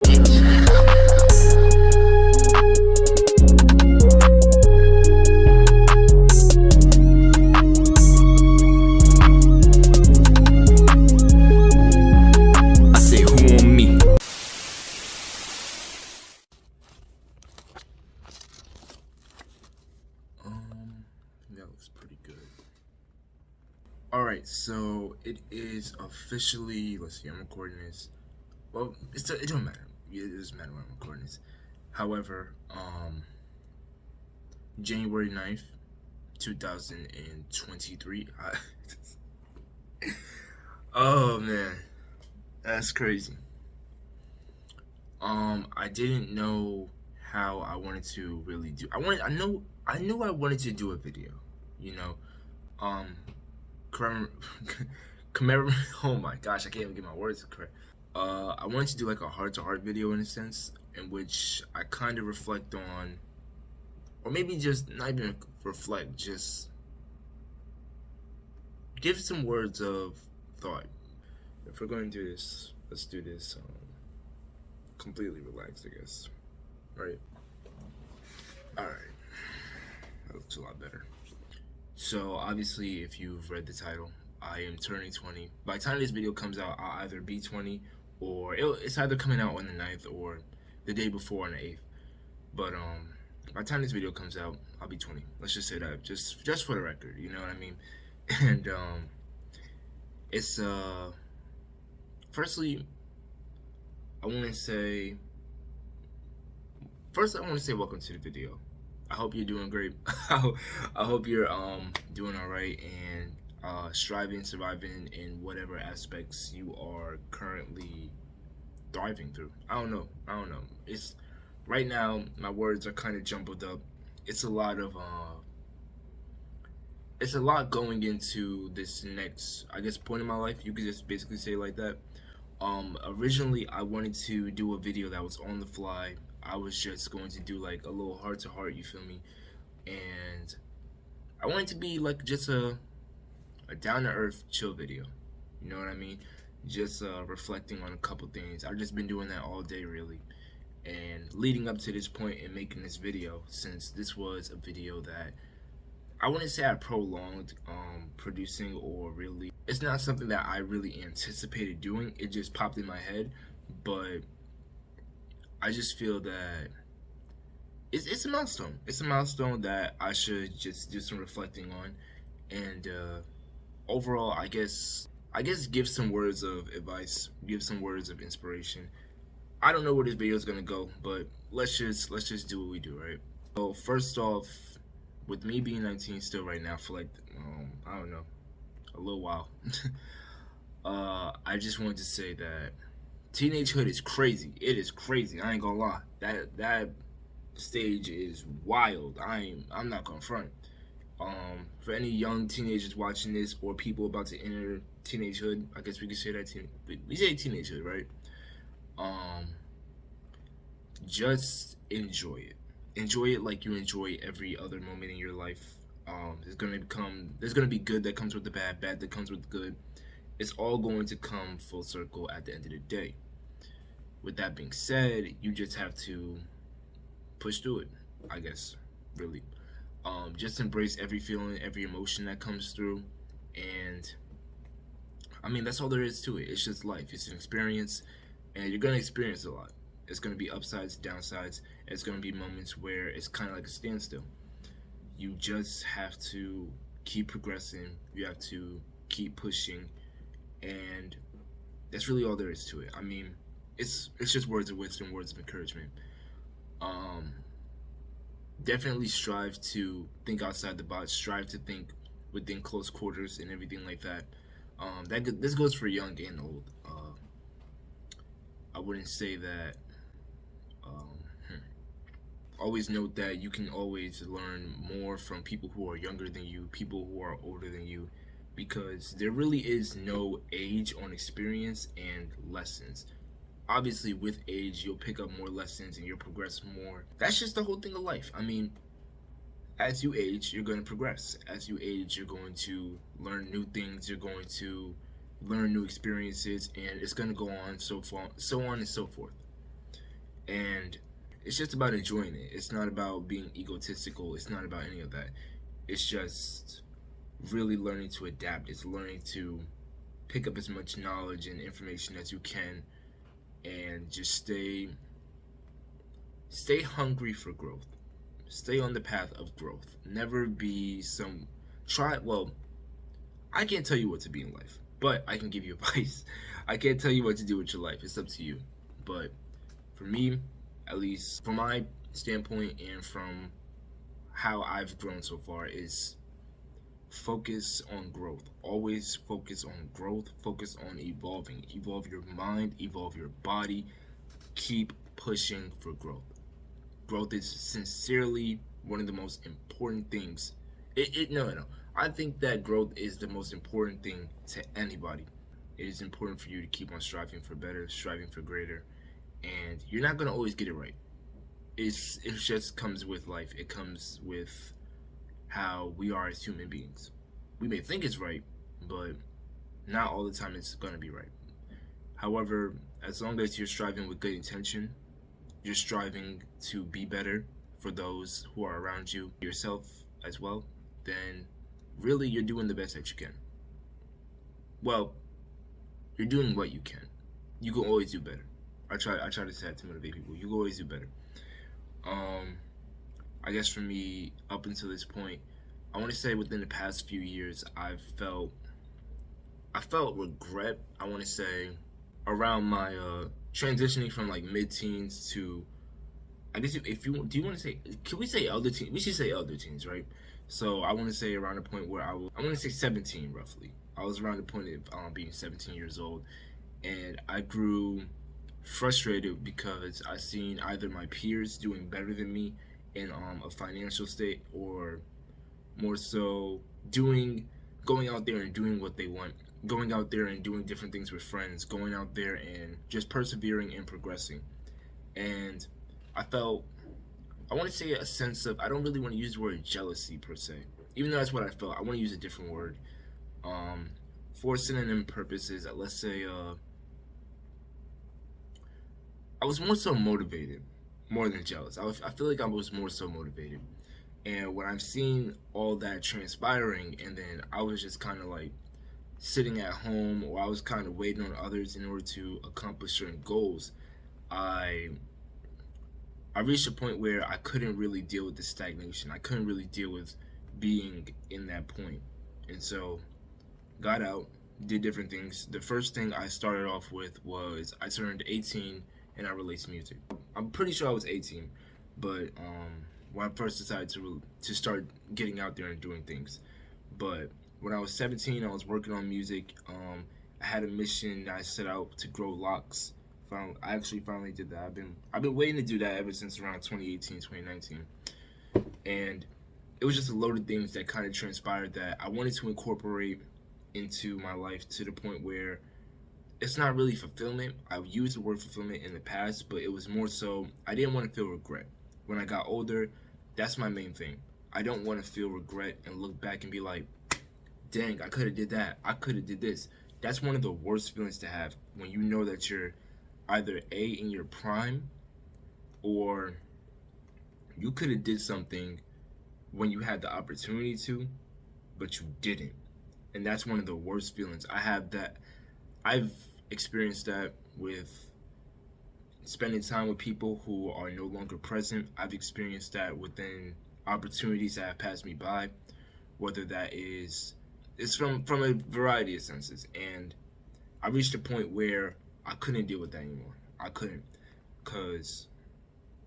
say, who on me? That looks pretty good. Alright, so it is officially, let's see, I'm recording this. Well, it don't matter. It doesn't matter when I'm recording this. However, January 9th, 2023. Oh man, that's crazy. I didn't know how I wanted to really do. I knew I wanted to do a video, you know. Commemorate. Oh my gosh, I can't even get my words correct. I wanted to do like a heart-to-heart video in a sense, in which I kind of reflect on, or maybe just not even reflect, just give some words of thought. If we're going to do this, let's do this completely relaxed, I guess. Right? Alright. That looks a lot better. So, obviously, if you've read the title, I am turning 20. By the time this video comes out, I'll either be 20, or it's either coming out on the 9th or the day before on the 8th. But, by the time this video comes out, I'll be 20. Let's just say that, just for the record, you know what I mean? And, it's, firstly, I want to say welcome to the video. I hope you're doing great. I hope you're doing all right and striving, surviving in whatever aspects you are currently thriving through. I don't know. It's right now my words are kind of jumbled up. It's a lot going into this next, I guess, point in my life. You could just basically say it like that. Originally I wanted to do a video that was on the fly. I was just going to do like a little heart-to-heart, you feel me? And I wanted to be like just a down-to-earth chill video. You know what I mean? Just reflecting on a couple things. I've just been doing that all day really. And leading up to this point and making this video, since this was a video that I wouldn't say I prolonged producing, or really, it's not something that I really anticipated doing. It just popped in my head, but I just feel that it's a milestone. It's a milestone that I should just do some reflecting on, and overall, I guess give some words of advice, give some words of inspiration. I don't know where this video is gonna go, but let's just do what we do, right? So first off, with me being 19 still right now for like I don't know, a little while, I just wanted to say that teenagehood is crazy. It is crazy. I ain't gonna lie. That stage is wild. I'm not gonna front. For any young teenagers watching this, or people about to enter teenagehood, I guess we could say that we say teenagehood, right? Just enjoy it. Enjoy it like you enjoy every other moment in your life. There's gonna be good that comes with the bad that comes with the good. It's all going to come full circle at the end of the day. With that being said, you just have to push through it, I guess, really. Just embrace every feeling, every emotion that comes through, and I mean, that's all there is to it. It's just life. It's an experience, and you're gonna experience a lot. It's gonna be upsides, downsides. It's gonna be moments where it's kind of like a standstill. You just have to keep progressing. You have to keep pushing, and that's really all there is to it. I mean, it's just words of wisdom, words of encouragement. Definitely strive to think outside the box. Strive to think within close quarters and everything like that. This goes for young and old. I wouldn't say that. Always note that you can always learn more from people who are younger than you, people who are older than you, because there really is no age on experience and lessons. Obviously, with age, you'll pick up more lessons and you'll progress more. That's just the whole thing of life. I mean, as you age, you're going to progress. As you age, you're going to learn new things. You're going to learn new experiences, and it's going to go on so on and so forth. And it's just about enjoying it. It's not about being egotistical. It's not about any of that. It's just really learning to adapt. It's learning to pick up as much knowledge and information as you can, and just stay hungry for growth. Stay on the path of growth. Never be some try well, I can't tell you what to be in life, but I can give you advice. I can't tell you what to do with your life. It's up to you. But for me, at least from my standpoint and from how I've grown so far, is focus on growth. Always focus on growth. Focus on evolving. Evolve your mind, evolve your body. Keep pushing for growth. Growth is sincerely one of the most important things. No. I think that growth is the most important thing to anybody. It is important for you to keep on striving for better, striving for greater, and you're not gonna always get it right. It just comes with life. It comes with how we are as human beings. We may think it's right, but not all the time it's gonna be right. However, as long as you're striving with good intention, you're striving to be better for those who are around you, yourself as well, then really you're doing the best that you can. Well, you're doing what you can. You can always do better. I try to say that to motivate people. You can always do better. I guess for me, up until this point, I want to say within the past few years, I felt regret. I want to say around my transitioning from like mid-teens to, I guess if you do you want to say, can we say elder teens? We should say elder teens, right? So I want to say around the point where I want to say 17 roughly. I was around the point of being 17 years old, and I grew frustrated because I seen either my peers doing better than me in a financial state, or more so going out there and doing what they want, going out there and doing different things with friends, going out there and just persevering and progressing. And I felt, I want to say a sense of, I don't really want to use the word jealousy per se, even though that's what I felt. I want to use a different word. For synonym purposes, let's say I was more so motivated, more than jealous. I feel like I was more so motivated. And when I'm seeing all that transpiring, and then I was just kind of like sitting at home, or I was kind of waiting on others in order to accomplish certain goals, I reached a point where I couldn't really deal with the stagnation. I couldn't really deal with being in that point. And so got out, did different things. The first thing I started off with was I turned 18 and I released music. I'm pretty sure I was 18, but when I first decided to start getting out there and doing things. But when I was 17, I was working on music. I had a mission that I set out to grow locks. I actually finally did that. I've been waiting to do that ever since around 2018, 2019. And it was just a load of things that kind of transpired that I wanted to incorporate into my life, to the point where it's not really fulfillment. I've used the word fulfillment in the past, but it was more so I didn't want to feel regret. When I got older, that's my main thing. I don't want to feel regret and look back and be like, dang, I could have did that. I could have did this. That's one of the worst feelings to have, when you know that you're either A, in your prime, or you could have did something when you had the opportunity to, but you didn't. And that's one of the worst feelings. I've experienced that with spending time with people who are no longer present. I've experienced that within opportunities that have passed me by, whether that is, it's from a variety of senses. And I reached a point where I couldn't deal with that anymore. I couldn't, because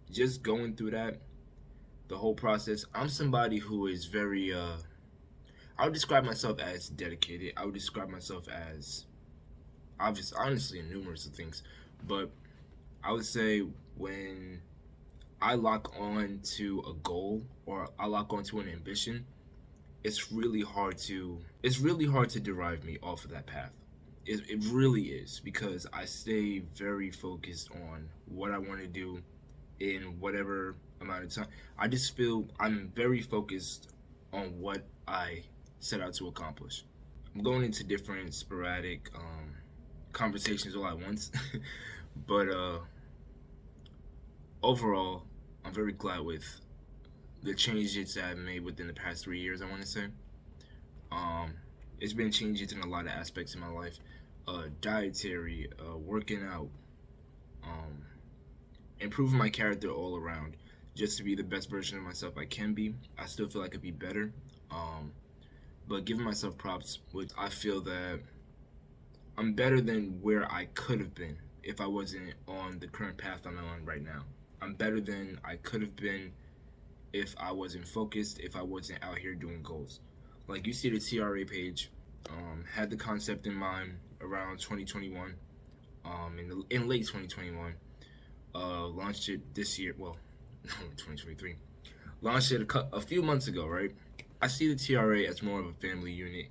just going through that, the whole process, I'm somebody who is very, I would describe myself as dedicated. I would describe myself as, honestly, numerous of things. But I would say when I lock on to a goal, or I lock on to an ambition, it's really hard to derive me off of that path. It really is, because I stay very focused on what I want to do in whatever amount of time. I just feel I'm very focused on what I set out to accomplish. I'm going into different sporadic um, conversations all at once, but overall, I'm very glad with the changes that I've made within the past 3 years. I want to say, um, it's been changes in a lot of aspects in my life, dietary, working out, um, improving my character all around, just to be the best version of myself I can be. I still feel I could be better, um, but giving myself props, which I feel that I'm better than where I could have been if I wasn't on the current path I'm on right now. I'm better than I could have been if I wasn't focused, if I wasn't out here doing goals. Like you see the TRA page, had the concept in mind around 2021, in late 2021, launched it this year, well, 2023, launched it a few months ago, right? I see the TRA as more of a family unit.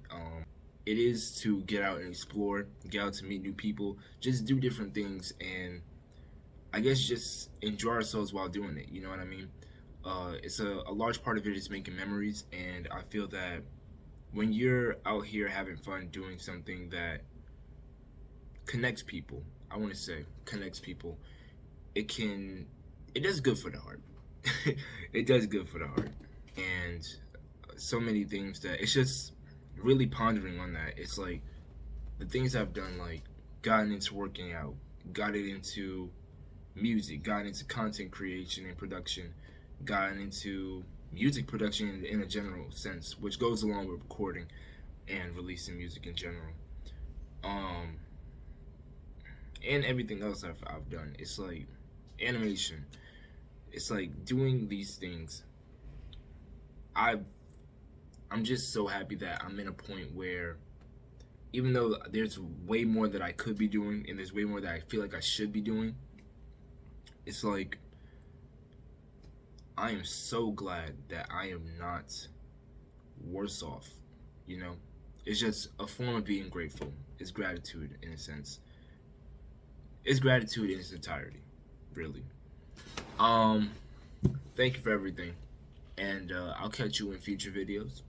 It is to get out and explore, get out to meet new people, just do different things, and I guess just enjoy ourselves while doing it. You know what I mean? It's a large part of it is making memories, and I feel that when you're out here having fun doing something that connects people, I want to say connects people, it does good for the heart. It does good for the heart, and so many things that it's just really pondering on that. It's like the things I've done, like gotten into working out, got it into music, got into content creation and production, gotten into music production in a general sense, which goes along with recording and releasing music in general. Um, and everything else I've done. It's like animation. It's like doing these things. I've I'm just so happy that I'm in a point where even though there's way more that I could be doing and there's way more that I feel like I should be doing, it's like I am so glad that I am not worse off, you know? It's just a form of being grateful. It's gratitude in a sense. It's gratitude in its entirety, really. Um, Thank you for everything. And I'll catch you in future videos.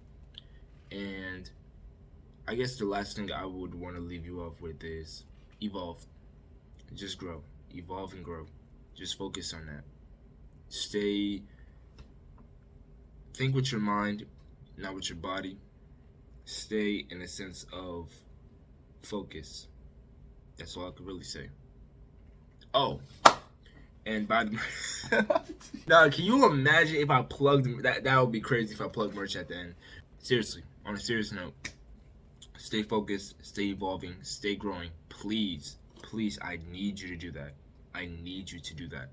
And I guess the last thing I would want to leave you off with is evolve. Just grow. Evolve and grow. Just focus on that. Think with your mind, not with your body. Stay in a sense of focus. That's all I could really say. Oh, and by the now, can you imagine if I plugged that? That would be crazy if I plugged merch at the end. Seriously, on a serious note, stay focused, stay evolving, stay growing. Please, please, I need you to do that. I need you to do that.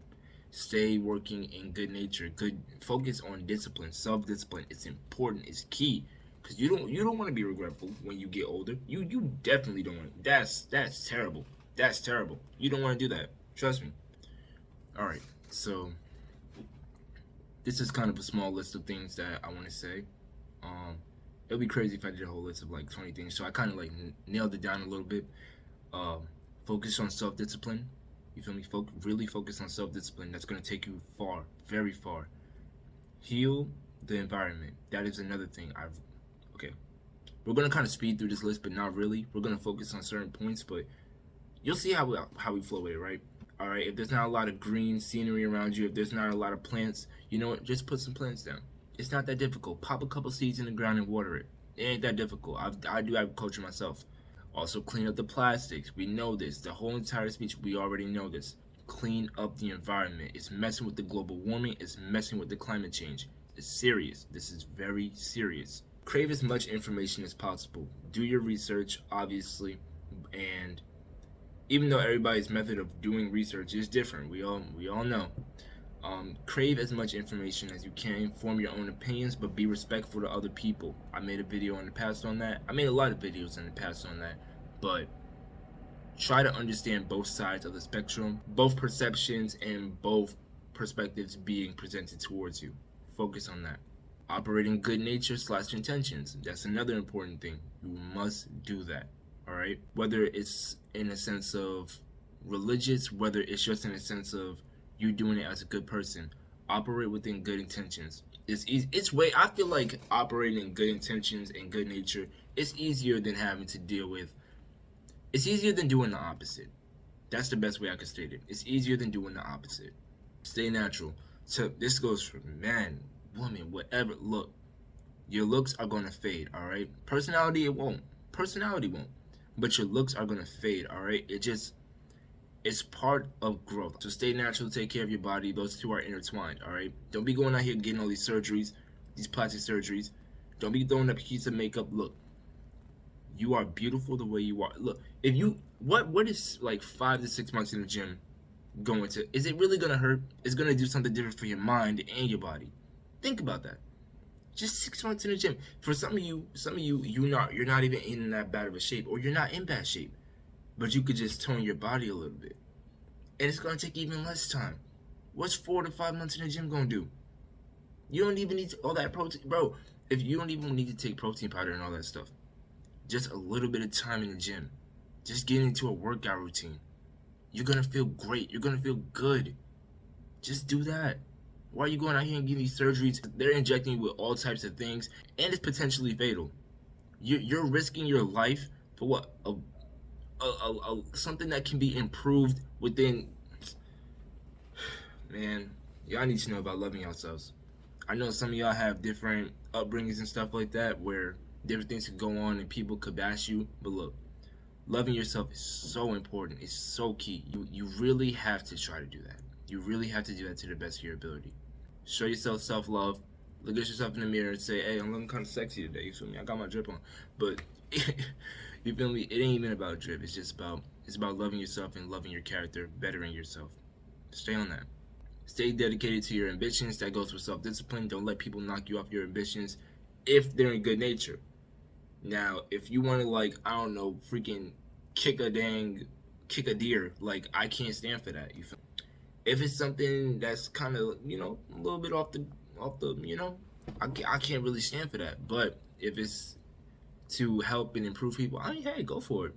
Stay working in good nature. Good focus on discipline, self-discipline. It's important. It's key. Cause you don't want to be regretful when you get older. You definitely don't want. That's terrible. That's terrible. You don't want to do that. Trust me. All right. So this is kind of a small list of things that I want to say. It would be crazy if I did a whole list of like 20 things. So I kind of like nailed it down a little bit. Focus on self-discipline. You feel me? Really focus on self-discipline. That's going to take you far, very far. Heal the environment. That is another thing okay. We're going to kind of speed through this list, but not really. We're going to focus on certain points, but you'll see how we flow with it, right? All right, if there's not a lot of green scenery around you, if there's not a lot of plants, you know what? Just put some plants down. It's not that difficult. Pop a couple seeds in the ground and water it. It ain't that difficult. I do agriculture myself. Also, clean up the plastics. We know this. The whole entire speech, we already know this. Clean up the environment. It's messing with the global warming. It's messing with the climate change. It's serious. This is very serious. Crave as much information as possible. Do your research, obviously, and even though everybody's method of doing research is different, we all know. Crave as much information as you can, form your own opinions, but be respectful to other people. I made a video in the past on that. I made a lot of videos in the past on that, but try to understand both sides of the spectrum, both perceptions and both perspectives being presented towards you. Focus on that. Operating good nature / intentions. That's another important thing. You must do that. All right. Whether it's in a sense of religious, whether it's just in a sense of you doing it as a good person, operate within good intentions. It's easy. I feel like operating in good intentions and good nature is easier than having to deal with. It's easier than doing the opposite. That's the best way I could state it. It's easier than doing the opposite. Stay natural. So this goes for man, woman, whatever. Look, your looks are gonna fade, all right? Personality, it won't. Personality won't. But your looks are gonna fade, all right? It's part of growth. So stay natural, take care of your body. Those two are intertwined, all right? Don't be going out here getting all these surgeries, these plastic surgeries. Don't be throwing up a piece of makeup. Look, you are beautiful the way you are. Look, if you, what is like 5 to 6 months in the gym going to, is it really gonna hurt? It's gonna do something different for your mind and your body. Think about that. Just 6 months in the gym. For some of you, you're not even in that bad of a shape, or you're not in bad shape, but you could just tone your body a little bit, and it's gonna take even less time. What's 4 to 5 months in the gym gonna do? You don't even need all that protein, bro. If you don't even need to take protein powder and all that stuff, just a little bit of time in the gym, just get into a workout routine, you're gonna feel great. You're gonna feel good. Just do that. Why are you going out here and getting these surgeries? They're injecting you with all types of things, and it's potentially fatal. You're risking your life for what? Something that can be improved within. Man, y'all need to know about loving yourselves. I know some of y'all have different upbringings and stuff like that, where different things could go on and people could bash you. But look, loving yourself is so important. It's so key. You really have to try to do that. You really have to do that to the best of your ability. Show yourself self-love. Look at yourself in the mirror and say, hey, I'm looking kind of sexy today. You feel me? I got my drip on. But, you feel me? It ain't even about drip. It's about loving yourself and loving your character, bettering yourself. Stay on that. Stay dedicated to your ambitions. That goes for self-discipline. Don't let people knock you off your ambitions if they're in good nature. Now, if you want to, like, I don't know, freaking kick a deer, like, I can't stand for that. You feel me? If it's something that's kind of, you know, a little bit off the, you know, I can't really stand for that. But if it's to help and improve people, I mean, hey, go for it.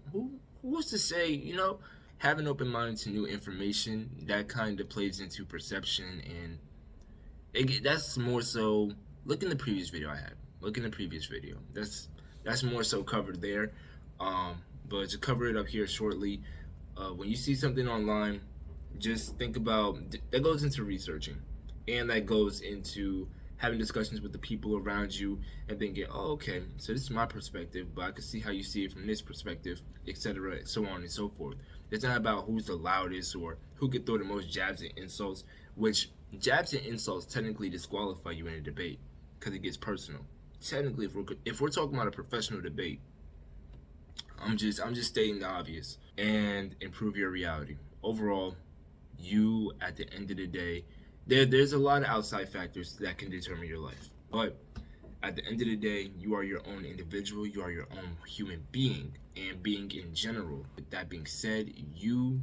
Who's to say, you know, have an open mind to new information. That kind of plays into perception, and that's more so. Look in the previous video I had. Look in the previous video. That's more so covered there. But to cover it up here shortly, when you see something online, just think about, that goes into researching, and that goes into having discussions with the people around you and thinking, oh, okay, so this is my perspective, but I can see how you see it from this perspective, etc., so on and so forth. It's not about who's the loudest or who can throw the most jabs and insults, which jabs and insults technically disqualify you in a debate because it gets personal. Technically, if we're talking about a professional debate, I'm just stating the obvious. And improve your reality. Overall, you, at the end of the day, there's a lot of outside factors that can determine your life, but at the end of the day, you are your own individual. You are your own human being, and being in general. With that being said, you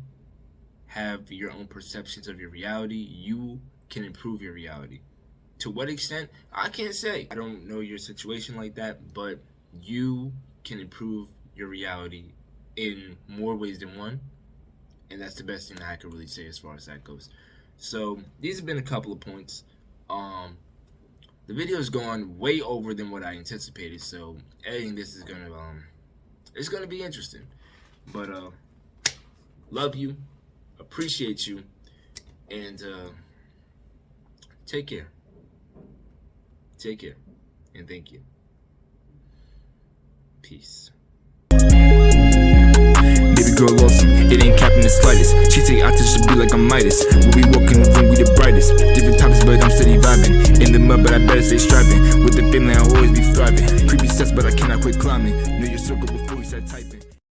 have your own perceptions of your reality. You can improve your reality. To what extent, I can't say. I don't know your situation like that, but you can improve your reality in more ways than one. And that's the best thing that I can really say as far as that goes. So these have been a couple of points. The video has gone way over than what I anticipated. So editing this is gonna it's gonna be interesting. But love you, appreciate you, and take care. Take care, and thank you. Peace. Baby girl awesome, it ain't capping the slightest. She take out to just be like a Midas. When we walk in the room, we the brightest. Different topics, but I'm steady vibing. In the mud, but I better stay striving. With the family, I'll always be thriving. Creepy steps, but I cannot quit climbing. Know your circle before you start typing.